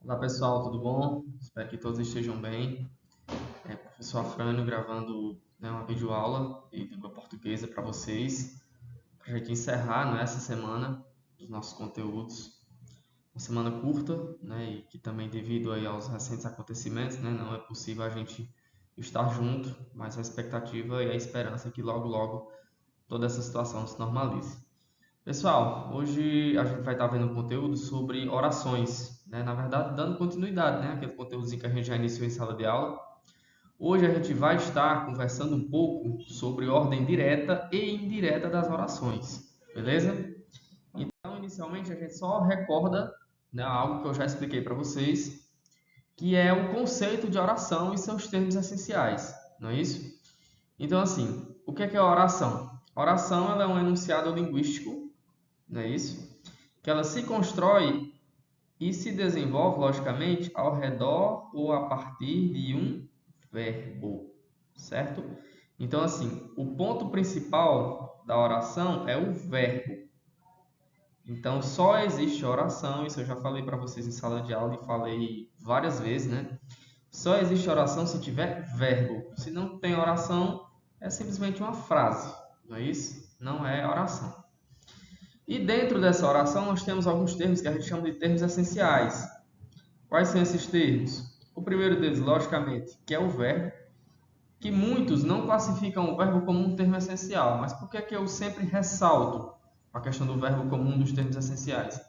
Olá pessoal, tudo bom? Espero que todos estejam bem. Professor Afrânio gravando, uma videoaula de língua portuguesa para vocês, para a gente encerrar, essa semana os nossos conteúdos. Uma semana curta, e que também devido aí aos recentes acontecimentos, não é possível a gente estar junto, mas a expectativa e a esperança é que logo logo toda essa situação se normalize. Pessoal, hoje a gente vai estar vendo um conteúdo sobre orações, Na verdade, dando continuidade, Aquele conteúdozinho que a gente já iniciou em sala de aula. Hoje a gente vai estar conversando um pouco sobre ordem direta e indireta das orações, beleza? Então, inicialmente, a gente só recorda, algo que eu já expliquei para vocês, que é o conceito de oração e seus termos essenciais, não é isso? Então, assim, o que é a oração? A oração ela é um enunciado linguístico, não é isso? Que ela se constrói e se desenvolve, logicamente, ao redor ou a partir de um verbo, certo? Então, assim, o ponto principal da oração é o verbo. Então, só existe oração, isso eu já falei para vocês em sala de aula e falei várias vezes, Só existe oração se tiver verbo. Se não tem oração, é simplesmente uma frase, não é isso? Não é oração. E dentro dessa oração nós temos alguns termos que a gente chama de termos essenciais. Quais são esses termos? O primeiro deles, logicamente, que é o verbo, que muitos não classificam o verbo como um termo essencial. Mas por que que eu sempre ressalto a questão do verbo como um dos termos essenciais?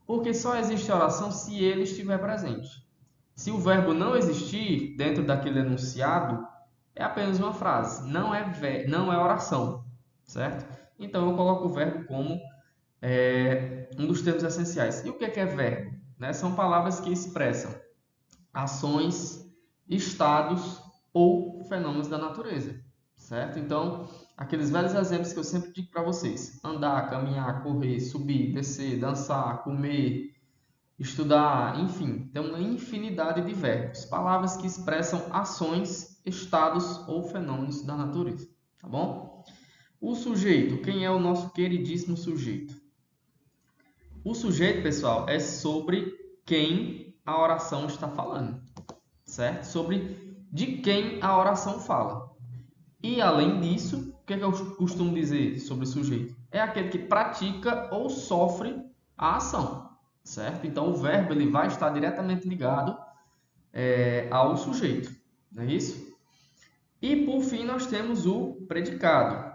Porque só existe oração se ele estiver presente. Se o verbo não existir dentro daquele enunciado, é apenas uma frase, não é oração, certo? Então eu coloco o verbo como um dos termos essenciais. E o que é verbo? São palavras que expressam ações, estados ou fenômenos da natureza, certo? Então, aqueles velhos exemplos que eu sempre digo para vocês: andar, caminhar, correr, subir, descer, dançar, comer, estudar, enfim, tem uma infinidade de verbos, palavras que expressam ações, estados ou fenômenos da natureza, tá bom? O sujeito, quem é o nosso queridíssimo sujeito? O sujeito, pessoal, é sobre quem a oração está falando, certo? Sobre de quem a oração fala. E além disso, o que é que eu costumo dizer sobre o sujeito? É aquele que pratica ou sofre a ação, certo? Então o verbo ele vai estar diretamente ligado ao sujeito, não é isso? E por fim nós temos o predicado.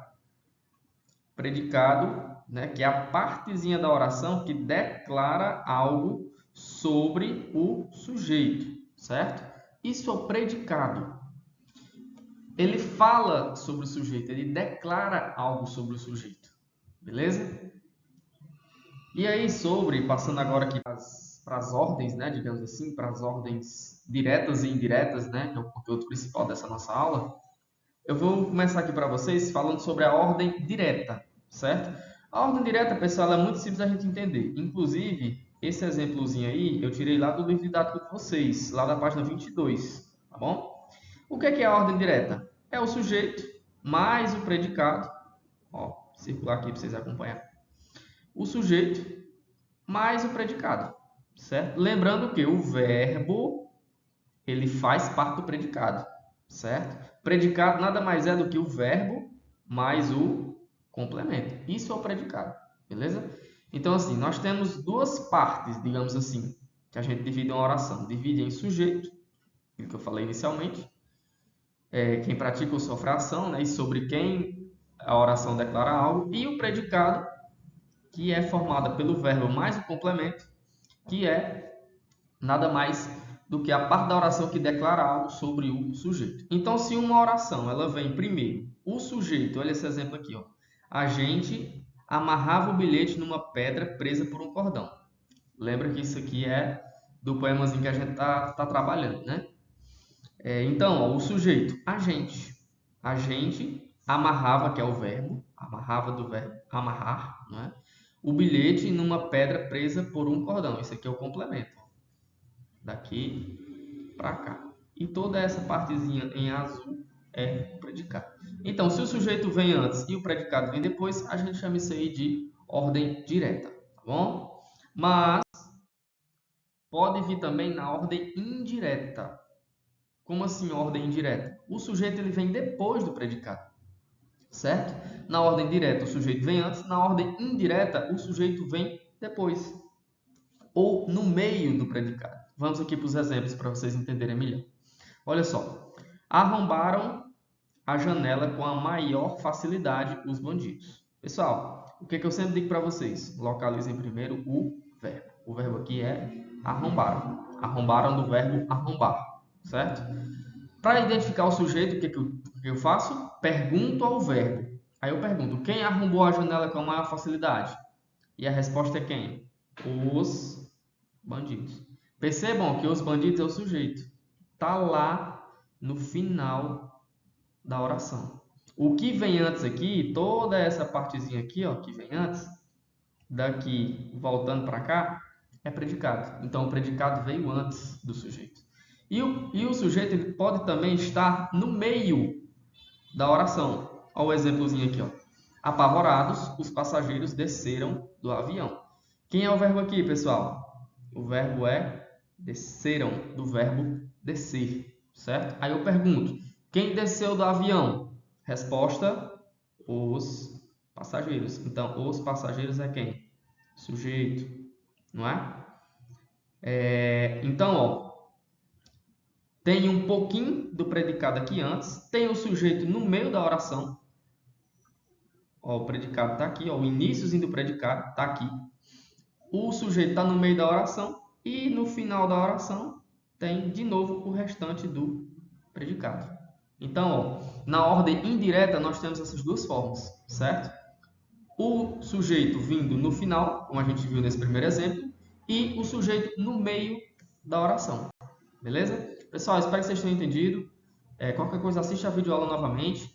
Predicado, que é a partezinha da oração que declara algo sobre o sujeito, certo? Isso é o predicado. Ele fala sobre o sujeito, ele declara algo sobre o sujeito, beleza? E aí passando agora aqui para as ordens, digamos assim, para as ordens diretas e indiretas, que é o conteúdo principal dessa nossa aula, eu vou começar aqui para vocês falando sobre a ordem direta, certo? A ordem direta, pessoal, é muito simples a gente entender. Inclusive, esse exemplozinho aí, eu tirei lá do livro didático de vocês, lá da página 22, tá bom? O que é a ordem direta? É o sujeito mais o predicado, ó, circular aqui para vocês acompanharem. O sujeito mais o predicado, certo? Lembrando que o verbo, ele faz parte do predicado, certo? Predicado nada mais é do que o verbo mais o complemento. Isso é o predicado, beleza? Então, assim, nós temos duas partes, digamos assim, que a gente divide uma oração. Divide em sujeito, aquilo que eu falei inicialmente, quem pratica ou sofre a ação, e sobre quem a oração declara algo, e o predicado, que é formada pelo verbo mais o complemento, que é nada mais do que a parte da oração que declara algo sobre o sujeito. Então, se uma oração ela vem primeiro, o sujeito, olha esse exemplo aqui, ó. A gente amarrava o bilhete numa pedra presa por um cordão. Lembra que isso aqui é do poemazinho que a gente tá trabalhando, né? Então, ó, o sujeito, a gente. A gente amarrava, que é o verbo, amarrava do verbo amarrar, não é? O bilhete numa pedra presa por um cordão. Isso aqui é o complemento. Daqui para cá. E toda essa partezinha em azul é o predicado. Então, se o sujeito vem antes e o predicado vem depois, a gente chama isso aí de ordem direta, tá bom? Mas pode vir também na ordem indireta. Como assim ordem indireta? O sujeito ele vem depois do predicado, certo? Na ordem direta o sujeito vem antes, na ordem indireta o sujeito vem depois, ou no meio do predicado. Vamos aqui para os exemplos para vocês entenderem melhor. Olha só, arrombaram a janela com a maior facilidade os bandidos. Pessoal, o que eu sempre digo para vocês? Localizem primeiro o verbo. O verbo aqui é arrombaram. Arrombaram do verbo arrombar, certo? Para identificar o sujeito, o que eu faço? Pergunto ao verbo. Aí eu pergunto, quem arrombou a janela com a maior facilidade? E a resposta é quem? Os bandidos. Percebam que os bandidos é o sujeito. Está lá no final da oração. O que vem antes aqui, toda essa partezinha aqui, ó, que vem antes, daqui voltando para cá, é predicado. Então, o predicado veio antes do sujeito. E o sujeito ele pode também estar no meio da oração. Olha o exemplozinho aqui, ó. Apavorados, os passageiros desceram do avião. Quem é o verbo aqui, pessoal? O verbo é desceram, do verbo descer, certo? Aí eu pergunto, quem desceu do avião? Resposta, os passageiros. Então, os passageiros é quem? Sujeito, não é? Então, ó, tem um pouquinho do predicado aqui antes, tem o sujeito no meio da oração. Ó, o predicado está aqui, ó, o iníciozinho do predicado está aqui. O sujeito está no meio da oração e no final da oração tem de novo o restante do predicado. Então, ó, na ordem indireta nós temos essas duas formas, certo? O sujeito vindo no final, como a gente viu nesse primeiro exemplo, e o sujeito no meio da oração. Beleza? Pessoal, espero que vocês tenham entendido. Qualquer coisa, assiste a videoaula novamente.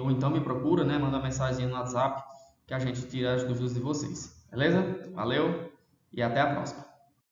Ou então me procura, né? Manda uma mensagem no WhatsApp que a gente tira as dúvidas de vocês. Beleza? Valeu e até a próxima.